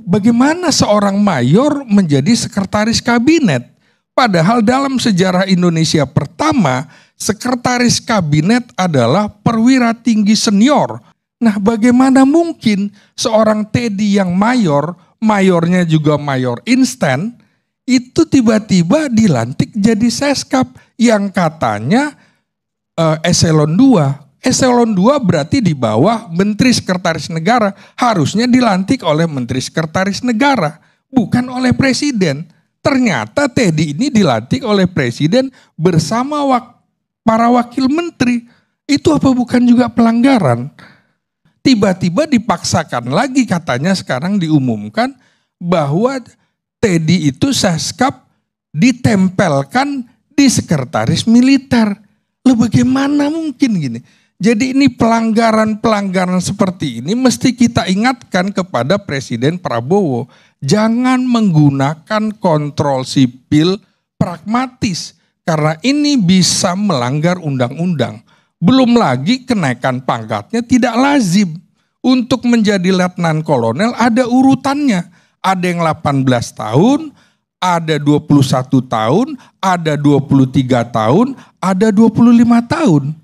bagaimana seorang mayor menjadi sekretaris kabinet? Padahal dalam sejarah Indonesia pertama, sekretaris kabinet adalah perwira tinggi senior. Nah, bagaimana mungkin seorang Teddy yang mayor, mayornya juga mayor instan, itu tiba-tiba dilantik jadi seskap yang katanya eselon 2. Eselon 2 berarti di bawah Menteri Sekretaris Negara. Harusnya dilantik oleh Menteri Sekretaris Negara, bukan oleh Presiden. Ternyata Teddy ini dilantik oleh Presiden bersama para wakil menteri. Itu apa bukan juga pelanggaran? Tiba-tiba dipaksakan lagi katanya sekarang diumumkan bahwa Teddy itu seskap ditempelkan di sekretaris militer. Loh, bagaimana mungkin gini? Jadi ini pelanggaran-pelanggaran seperti ini mesti kita ingatkan kepada Presiden Prabowo. Jangan menggunakan kontrol sipil pragmatis. Karena ini bisa melanggar undang-undang. Belum lagi kenaikan pangkatnya tidak lazim. Untuk menjadi letnan kolonel ada urutannya. Ada yang 18 tahun, ada 21 tahun, ada 23 tahun, ada 25 tahun.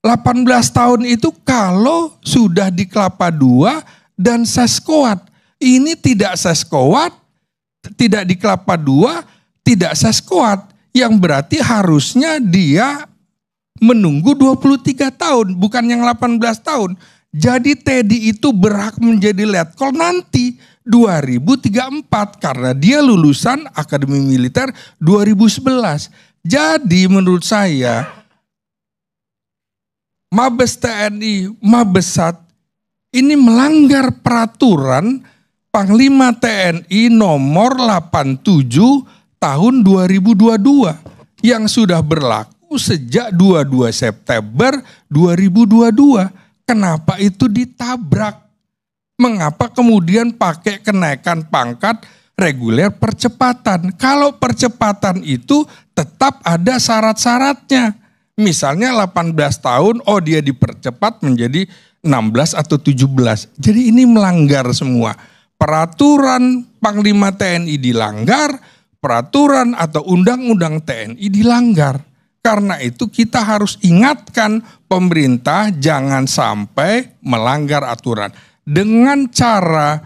18 tahun itu kalau sudah di Kelapa II dan Seskoat. Ini tidak Seskoat, tidak di Kelapa II, tidak Seskoat. Yang berarti harusnya dia menunggu 23 tahun, bukan yang 18 tahun. Jadi Teddy itu berhak menjadi letkol nanti 2034 karena dia lulusan Akademi Militer 2011. Jadi menurut saya Mabes TNI, Mabesat ini melanggar peraturan Panglima TNI nomor 87 tahun 2022 yang sudah berlaku sejak 22 September 2022. Kenapa itu ditabrak? Mengapa kemudian pakai kenaikan pangkat reguler percepatan? Kalau percepatan itu tetap ada syarat-syaratnya. Misalnya 18 tahun, oh dia dipercepat menjadi 16 atau 17. Jadi ini melanggar semua. Peraturan Panglima TNI dilanggar, peraturan atau undang-undang TNI dilanggar. Karena itu kita harus ingatkan pemerintah jangan sampai melanggar aturan. Dengan cara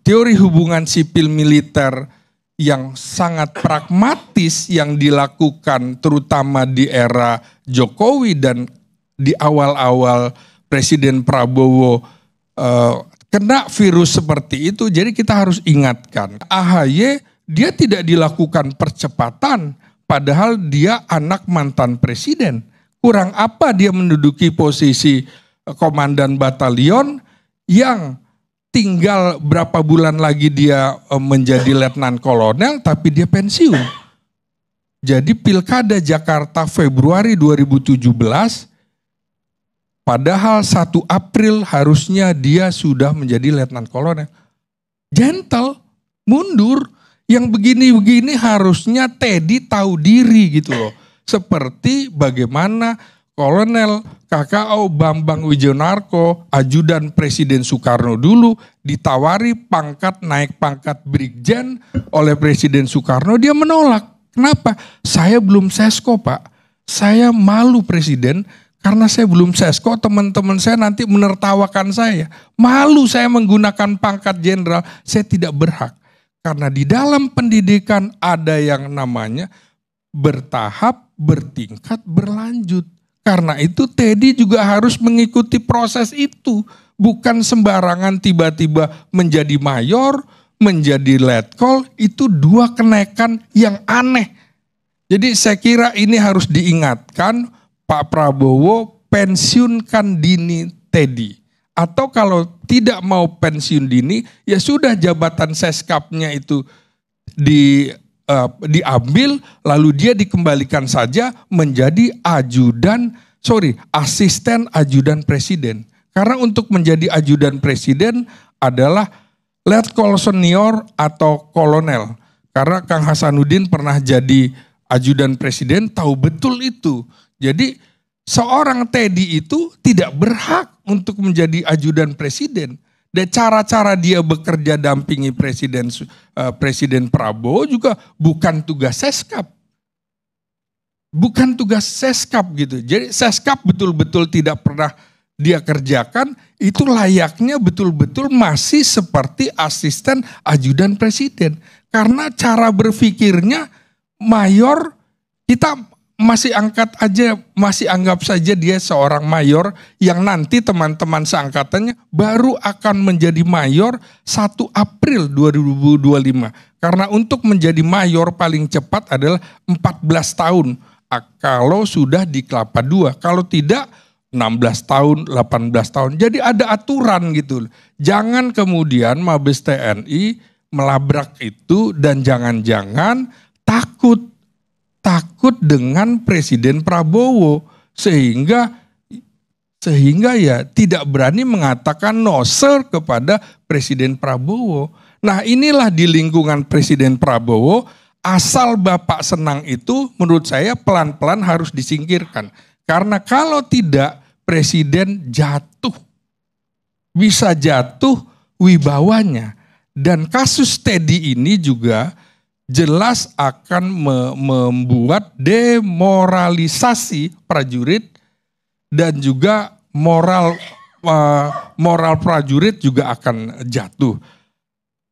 teori hubungan sipil militer yang sangat pragmatis yang dilakukan terutama di era Jokowi dan di awal-awal Presiden Prabowo kena virus seperti itu. Jadi kita harus ingatkan, AHY dia tidak dilakukan percepatan padahal dia anak mantan presiden. Kurang apa dia menduduki posisi komandan batalion yang tinggal berapa bulan lagi dia menjadi letnan kolonel tapi dia pensiun. Jadi pilkada Jakarta Februari 2017 padahal 1 April harusnya dia sudah menjadi letnan kolonel. Gentle, mundur. Yang begini-begini harusnya Teddy tahu diri gitu loh. Seperti bagaimana Kolonel KKO Bambang Wijonarko, ajudan Presiden Soekarno dulu, ditawari pangkat naik pangkat Brigjen oleh Presiden Soekarno, dia menolak. Kenapa? Saya belum sesko Pak, saya malu Presiden karena saya belum sesko, teman-teman saya nanti menertawakan saya. Malu saya menggunakan pangkat jenderal, saya tidak berhak. Karena di dalam pendidikan ada yang namanya bertahap, bertingkat, berlanjut. Karena itu Teddy juga harus mengikuti proses itu. Bukan sembarangan tiba-tiba menjadi mayor, menjadi letkol, itu 2 kenaikan yang aneh. Jadi saya kira ini harus diingatkan, Pak Prabowo pensiunkan dini Teddy. Atau kalau tidak mau pensiun dini, ya sudah jabatan seskapnya itu diambil, lalu dia dikembalikan saja menjadi asisten ajudan presiden. Karena untuk menjadi ajudan presiden adalah letkol senior atau kolonel. Karena Kang Hasanuddin pernah jadi ajudan presiden, tahu betul itu. Jadi seorang Teddy itu tidak berhak untuk menjadi ajudan presiden. Dan cara-cara dia bekerja dampingi Presiden Prabowo juga bukan tugas Seskap. Bukan tugas Seskap gitu. Jadi Seskap betul-betul tidak pernah dia kerjakan, itu layaknya betul-betul masih seperti asisten ajudan presiden. Karena cara berpikirnya mayor, kita masih anggap saja dia seorang mayor yang nanti teman-teman seangkatannya baru akan menjadi mayor 1 April 2025. Karena untuk menjadi mayor paling cepat adalah 14 tahun. Kalau sudah di Kelapa II, kalau tidak 16 tahun, 18 tahun. Jadi ada aturan gitu. Jangan kemudian Mabes TNI melabrak itu dan jangan-jangan takut dengan Presiden Prabowo sehingga ya tidak berani mengatakan no sir kepada Presiden Prabowo. Nah, inilah di lingkungan Presiden Prabowo, asal Bapak senang itu menurut saya pelan-pelan harus disingkirkan. Karena kalau tidak Presiden jatuh. Bisa jatuh wibawanya. Dan kasus Teddy ini juga jelas akan membuat demoralisasi prajurit dan juga moral prajurit juga akan jatuh.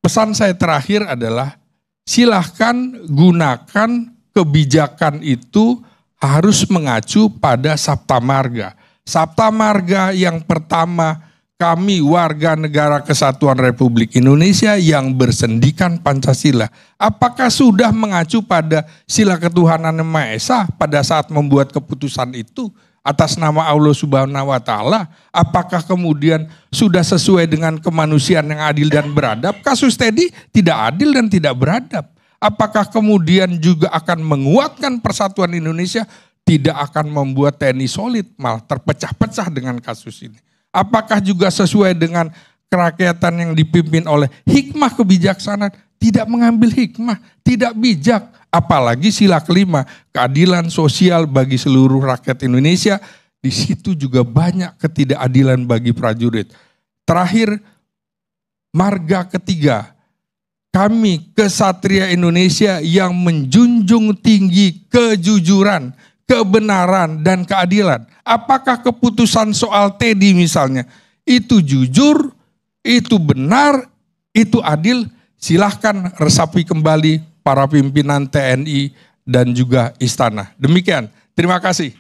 Pesan saya terakhir adalah silahkan gunakan kebijakan itu harus mengacu pada Sabta Marga. Sabta Marga yang pertama, kami warga negara Kesatuan Republik Indonesia yang bersendikan Pancasila. Apakah sudah mengacu pada sila ketuhanan yang Maha Esa pada saat membuat keputusan itu atas nama Allah Subhanahu wa Ta'ala? Apakah kemudian sudah sesuai dengan kemanusiaan yang adil dan beradab? Kasus Teddy tidak adil dan tidak beradab. Apakah kemudian juga akan menguatkan persatuan Indonesia? Tidak akan membuat TNI solid, malah terpecah-pecah dengan kasus ini. Apakah juga sesuai dengan kerakyatan yang dipimpin oleh hikmah kebijaksanaan? Tidak mengambil hikmah, tidak bijak. Apalagi sila kelima, keadilan sosial bagi seluruh rakyat Indonesia. Di situ juga banyak ketidakadilan bagi prajurit. Terakhir, marga ketiga. Kami kesatria Indonesia yang menjunjung tinggi kejujuran, kebenaran dan keadilan. Apakah keputusan soal Teddy misalnya itu jujur, itu benar, itu adil? Silahkan resapi kembali para pimpinan TNI dan juga istana. Demikian, terima kasih.